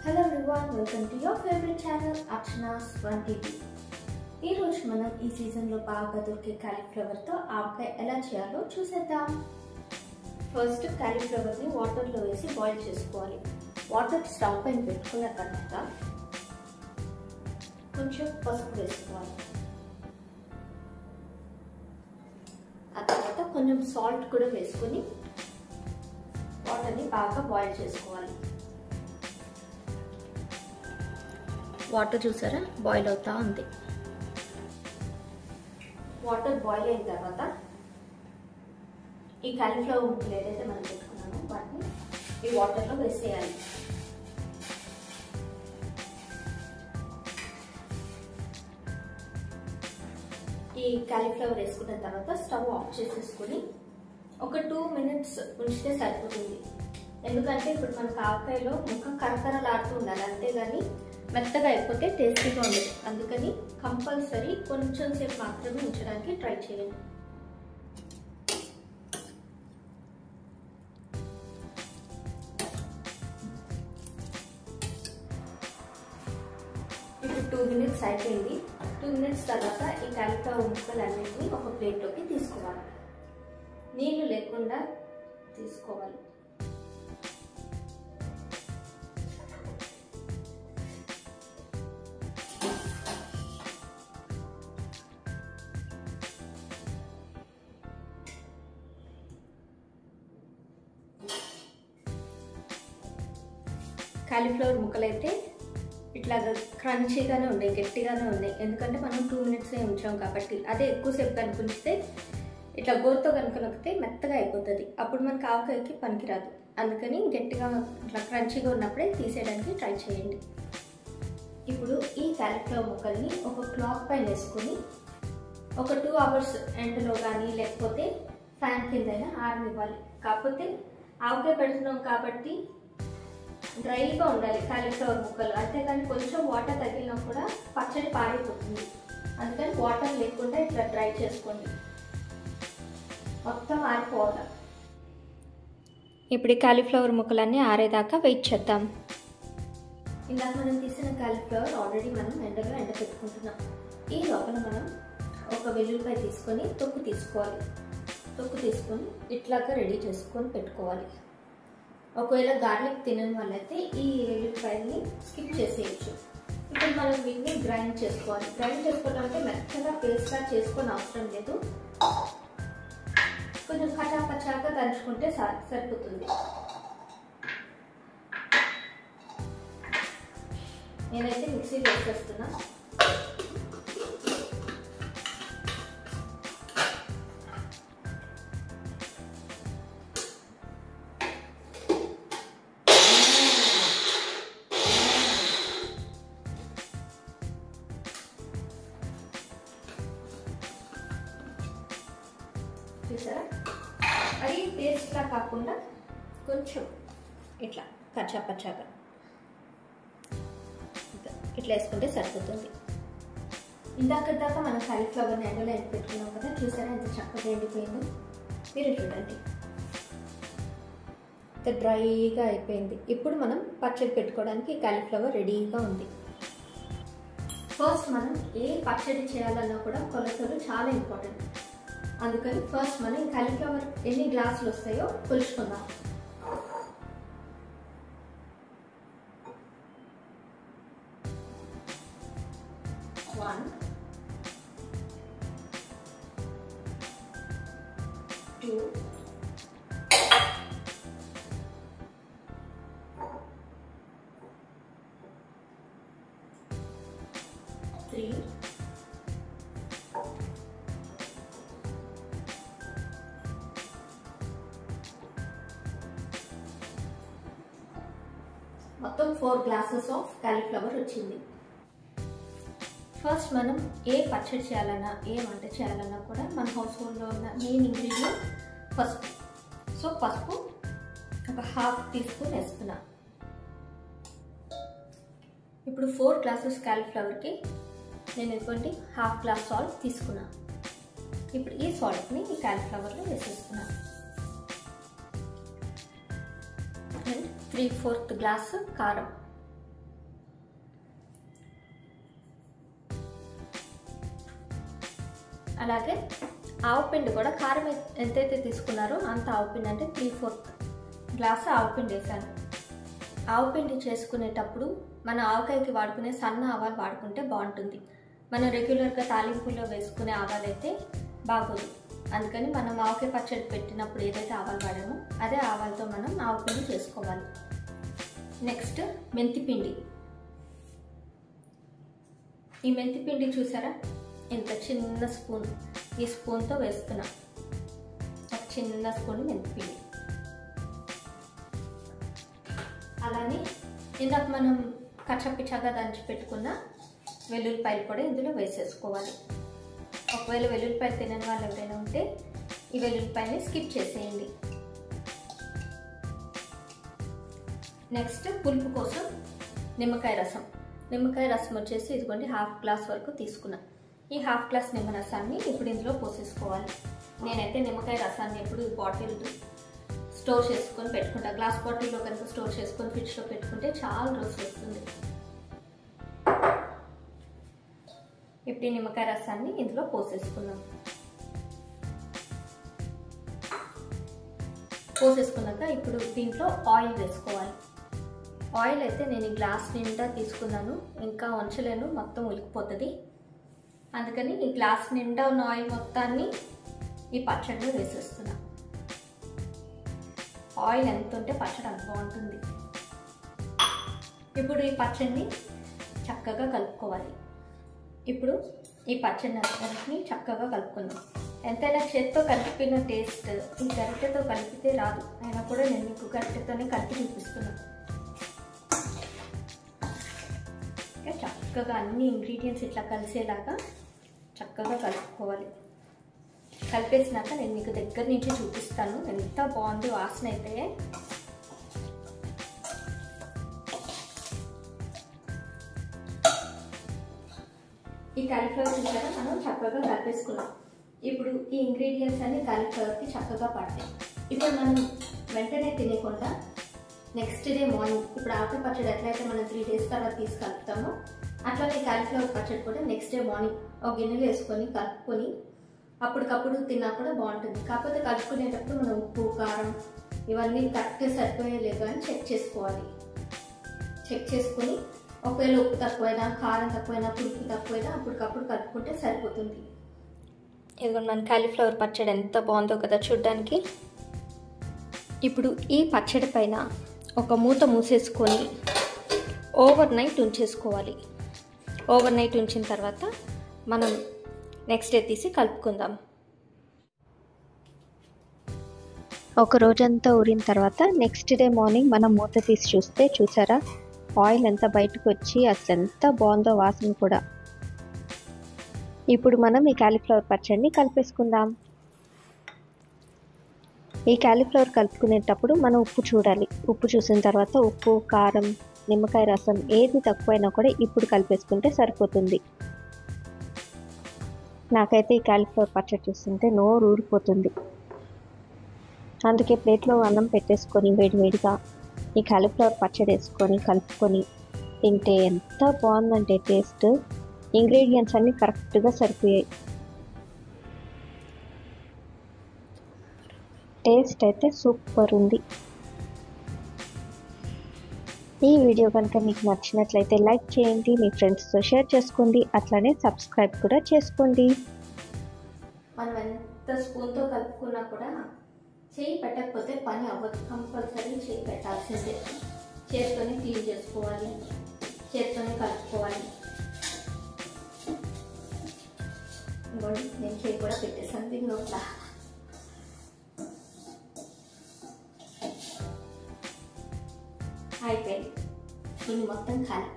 Hello everyone, welcome to your favorite channel Archana's Fun TV. ఈ రోజు మనం ఈ సీజన్ లో బాగా దొరికే కాలీఫ్లవర్ తో ఆవకాయ ఎలా చేయాలో చూసేద్దాం. ఫస్ట్ కాలీఫ్లవర్ ని వాటర్ లో వేసి బాయిల్ చేసుకోవాలి. వాటర్ స్టవ్ పైన పెట్టుకున్న తర్వాత కొంచెం పసుపు వేసుకోవాలి. ఆ తర్వాత కొంచెం సాల్ట్ కూడా వేసుకొని వాటర్ ని బాగా బాయిల్ చేసుకోవాలి. వాటర్ చూసారా బాయిల్ అవుతా ఉంది. వాటర్ బాయిల్ అయిన తర్వాత ఈ కాలీఫ్లవర్ ముక్కలు ఏదైతే మనం పెట్టుకున్నామో వాటిని ఈ వాటర్లో వేసేయాలి. ఈ కాలీఫ్లవర్ వేసుకున్న తర్వాత స్టవ్ ఆఫ్ చేసేసుకుని ఒక 2 minutes ఉంచితే సరిపోతుంది. ఎందుకంటే ఇప్పుడు మనకు ఆవకాయలో ముక్క కరకరలాడుతూ ఉండాలి, అంతేగాని మెత్తగా అయిపోతే టేస్టీగా ఉండదు. అందుకని కంపల్సరీ కొంచెం సేపు మాత్రమే ఉంచడానికి ట్రై చేయండి. ఇప్పుడు 2 minutes అయిపోయింది. 2 minutes తర్వాత ఈ కాలీఫ్లవర్ ముక్కలన్నింటినీ ఒక ప్లేట్లోకి తీసుకోవాలి. నీళ్లు లేకుండా తీసుకోవాలి. కాలీఫ్లవర్ ముక్కలైతే ఇట్లా క్రంచీగానే ఉన్నాయి, గట్టిగానే ఉన్నాయి. ఎందుకంటే మనం 2 minutes ఉంచాం కాబట్టి. అదే ఎక్కువసేపు కనుక ఉంచితే ఇట్లా గోరుతో కనుక నొక్కితే మెత్తగా అయిపోతుంది. అప్పుడు మనకు ఆవకాయకి పనికిరాదు. అందుకని గట్టిగా ఇట్లా క్రంచీగా ఉన్నప్పుడే తీసేయడానికి ట్రై చేయండి. ఇప్పుడు ఈ కాలీఫ్లవర్ ముక్కల్ని ఒక క్లాత్ పైన వేసుకొని ఒక 2 hours ఎండలో కానీ లేకపోతే ఫ్యాన్ కిందైనా ఆరనివ్వాలి. కాకపోతే ఆవకాయ పెడుతున్నాం కాబట్టి డ్రైగా ఉండాలి కాలీఫ్లవర్ ముక్కలు, అంతేగాని కొంచెం వాటర్ తగిలినా కూడా పచ్చడి పాడైపోతుంది. అందుకని వాటర్ లేకుండా ఇట్లా డ్రై చేసుకోండి, మొత్తం ఆరిపోవాలి. ఇప్పుడు ఈ కాలీఫ్లవర్ ముక్కలన్నీ ఆరేదాకా వెయిట్ చేద్దాం. ఇందాక మనం తీసిన కాలీఫ్లవర్ ఆల్రెడీ మనం ఎండలో ఎండబెట్టుకుంటున్నాం. ఈ లోపల మనం ఒక వెల్లుల్లిపాయ తీసుకొని తొక్కు తీసుకోవాలి. తొక్కు తీసుకొని ఇట్లాగా రెడీ చేసుకొని పెట్టుకోవాలి. ఒకవేళ గార్లిక్ తినని వాళ్ళైతే ఈ వెల్లుల్లిపాయల్ని స్కిప్ చేసేయచ్చు. ఇప్పుడు మనం వీటిని గ్రైండ్ చేసుకోవాలి. గ్రైండ్ చేసుకోవడం అంటే మెత్తగా పేస్ట్గా చేసుకొని అవసరం లేదు, కొంచెం కచాపచాగా దంచుకుంటే సరిపోతుంది. నేనైతే మిక్సీ వేసేస్తున్నా. చూసారా, అది పేస్ట్లా కాకుండా కొంచెం ఇట్లా కచ్చాపచ్చాగా ఇట్లా వేసుకుంటే సరిపోతుంది. ఇందాక మనం కాలీఫ్లవర్ని ఎండలో ఎండ పెట్టుకున్నాం కదా, చూసారా ఎంత చక్కగా ఎండిపోయిందో. మీరు చూడండి, ఇంత డ్రైగా అయిపోయింది. ఇప్పుడు మనం పచ్చడి పెట్టుకోవడానికి కాలీఫ్లవర్ రెడీగా ఉంది. ఫస్ట్ మనం ఏ పచ్చడి చేయాలన్నా కూడా కొలతలు చాలా ఇంపార్టెంట్. అందుకని ఫస్ట్ మనం కాలీఫ్లవర్ ఎన్ని గ్లాసులు వస్తాయో కొలుచుకుందాం. One, 2, 3, 4 glasses ఆఫ్ కాలీఫ్లవర్ వచ్చింది. ఫస్ట్ మనం ఏ పచ్చడి చేయాలన్నా ఏ వంట చేయాలన్నా కూడా మన హౌస్ హోల్డ్లో ఉన్న మెయిన్ ఇంగ్రీడియంట్ పసుపు. సో పసుపు ఒక 1/2 teaspoon వేస్తున్నా. ఇప్పుడు 4 glasses కాలీఫ్లవర్కి నేను ఇటువంటి 1/2 glass సాల్ట్ తీసుకున్నా. ఇప్పుడు ఈ సాల్ట్ని ఈ కాలీఫ్లవర్లో వేసేస్తున్నా. and 3/4 గ్లాసు కారం. అలాగే ఆవపిండి కూడా కారం ఎంతైతే తీసుకున్నారో అంత ఆవపిండి అంటే 3/4 గ్లాసు ఆవపిండి వేసాను. ఆవపిండి చేసుకునేటప్పుడు మన ఆవకాయకి వాడుకునే సన్న ఆవాలు వాడుకుంటే బాగుంటుంది. మనం రెగ్యులర్గా తాలింపులో వేసుకునే ఆవాలు అయితే బాగోదు. అందుకని మనం ఆవకాయ పచ్చడి పెట్టినప్పుడు ఏదైతే ఆవాలు వాడామో అదే ఆవాలతో మనం ఆవపిండి చేసుకోవాలి. నెక్స్ట్ మెంతిపిండి. ఈ మెంతిపిండి చూసారా, ఇంత చిన్న స్పూన్, ఈ స్పూన్తో వేస్తున్నా. ఒక చిన్న స్పూన్ మెంతిపిండి. అలానే ఇందాక మనం కచ్చపిచ్చగా దంచి పెట్టుకున్న వెల్లుల్లిపాయలు కూడా ఇందులో వేసేసుకోవాలి. ఒకవేళ వెల్లుల్లిపాయలు తినని వాళ్ళు ఎవరైనా ఉంటే ఈ వెల్లుల్లిపాయని స్కిప్ చేసేయండి. నెక్స్ట్ పులుపు కోసం నిమ్మకాయ రసం. నిమ్మకాయ రసం వచ్చేసి ఇదిగోండి 1/2 గ్లాస్ వరకు తీసుకున్నా. ఈ 1/2 గ్లాస్ నిమ్మ రసాన్ని ఇప్పుడు ఇందులో పోసేసుకోవాలి. నేనైతే నిమ్మకాయ రసాన్ని ఎప్పుడు బాటిల్ స్టోర్ చేసుకొని పెట్టుకుంటా. గ్లాస్ బాటిల్లో కనుక స్టోర్ చేసుకొని ఫ్రిడ్జ్లో పెట్టుకుంటే చాలా రోజులు వస్తుంది. ఇప్పుడు ఈ నిమ్మకాయ రసాన్ని ఇందులో పోసేసుకున్నాం. పోసేసుకున్నాక ఇప్పుడు దీంట్లో ఆయిల్ వేసుకోవాలి. ఆయిల్ అయితే నేను ఈ గ్లాస్ నిండా తీసుకున్నాను, ఇంకా ఉంచలేను, మొత్తం ఉలికిపోతుంది. అందుకని ఈ గ్లాస్ నిండా ఉన్న ఆయిల్ మొత్తాన్ని ఈ పచ్చడిలో వేసేస్తున్నా. ఆయిల్ ఎంత ఉంటే పచ్చడి అంత బాగుంటుంది. ఇప్పుడు ఈ పచ్చడిని చక్కగా కలుపుకోవాలి. ఇప్పుడు ఈ పచ్చడిని చక్కగా కలుపుకుందాం. ఎంతైనా చేత్తో కలిపిన టేస్ట్ ఈ గరిటెతో కలిపితే రాదు. అయినా కూడా నేను మీకు గరిటెతోనే కలిపి చూపిస్తున్నాను. చక్కగా అన్ని ఇంగ్రీడియంట్స్ ఇట్లా కలిసేలాగా చక్కగా కలుపుకోవాలి. కలిపేసినాక నేను మీకు దగ్గర నుంచి చూపిస్తాను ఎంత బాగుంది వాసన అయితే. ఈ కాలీఫ్లవర్ చూసారా మనం చక్కగా కలిపేసుకున్నాం. ఇప్పుడు ఈ ఇంగ్రీడియంట్స్ అన్ని కాలీఫ్లవర్కి చక్కగా పడతాయి. ఇప్పుడు మనం వెంటనే తినకుండా నెక్స్ట్ డే మార్నింగ్, ఇప్పుడు ఆవకాయ పచ్చడి ఎట్లయితే మనం 3 డేస్ తర్వాత తీసి కలుపుతామో అట్లానే కాలీఫ్లవర్ పచ్చడి కూడా నెక్స్ట్ డే మార్నింగ్ ఒక గిన్నెలో వేసుకొని కలుపుకొని అప్పటికప్పుడు తిన్నా కూడా బాగుంటుంది. కాకపోతే కలుపుకునేటప్పుడు మనం ఉప్పు కారం ఇవన్నీ కరెక్ట్గా సరిపోయలేదు అని చెక్ చేసుకోవాలి. చెక్ చేసుకొని ఒకవేళ ఉప్పు తక్కువైనా కారం తక్కువైనా పులుపు తక్కువైనా అప్పటికప్పుడు కలుపుకుంటే సరిపోతుంది. ఇదిగోండి మన కాలీఫ్లవర్ పచ్చడి ఎంత బాగుందో కదా చూడ్డానికి. ఇప్పుడు ఈ పచ్చడి పైన ఒక మూత మూసేసుకొని ఓవర్ నైట్ ఉంచేసుకోవాలి. ఓవర్ నైట్ ఉంచిన తర్వాత మనం నెక్స్ట్ డే తీసి కలుపుకుందాం. ఒక రోజంతా ఊరిన తర్వాత నెక్స్ట్ డే మార్నింగ్ మనం మూత తీసి చూస్తే చూసారా ఆయిల్ ఎంత బయటకు వచ్చి అసలు ఎంత బాగుందో వాసన కూడా. ఇప్పుడు మనం ఈ కాలీఫ్లవర్ పచ్చడిని కలిపేసుకుందాం. ఈ కాలీఫ్లవర్ కలుపుకునేటప్పుడు మనం ఉప్పు చూడాలి. ఉప్పు చూసిన తర్వాత ఉప్పు కారం నిమ్మకాయ రసం ఏది తక్కువైనా కూడా ఇప్పుడు కలిపేసుకుంటే సరిపోతుంది. నాకైతే ఈ కాలీఫ్లవర్ పచ్చడి చూస్తుంటే నోరు ఊరిపోతుంది. అందుకే ప్లేట్లో అన్నం పెట్టేసుకొని వేడివేడిగా ఈ కాలీఫ్లవర్ పచ్చడి వేసుకొని కలుపుకొని తింటే ఎంత బాగుందంటే టేస్ట్. ఇంగ్రీడియంట్స్ అన్నీ కరెక్ట్గా సరిపోయాయి. టేస్ట్ అయితే సూపర్ ఉంది. ఈ వీడియో కనుక మీకు నచ్చినట్లయితే లైక్ చేయండి, మీ ఫ్రెండ్స్తో షేర్ చేసుకోండి, అట్లానే సబ్స్క్రైబ్ కూడా చేసుకోండి. మనం ఎంత స్పూన్తో కలుపుకున్నా కూడా చేయి పెట్టకపోతే పని అవ్వదు. కంపల్సరీ చేయి పెట్టాల్సిందే. చేతితోనే క్లీన్ చేసుకోవాలి, చేతితోనే కలుపుకోవాలి. నేను చేయి కూడా పెట్టేసాను దీని లోపల. అయిపోయింది. ఇది మొత్తం ఖాళీ.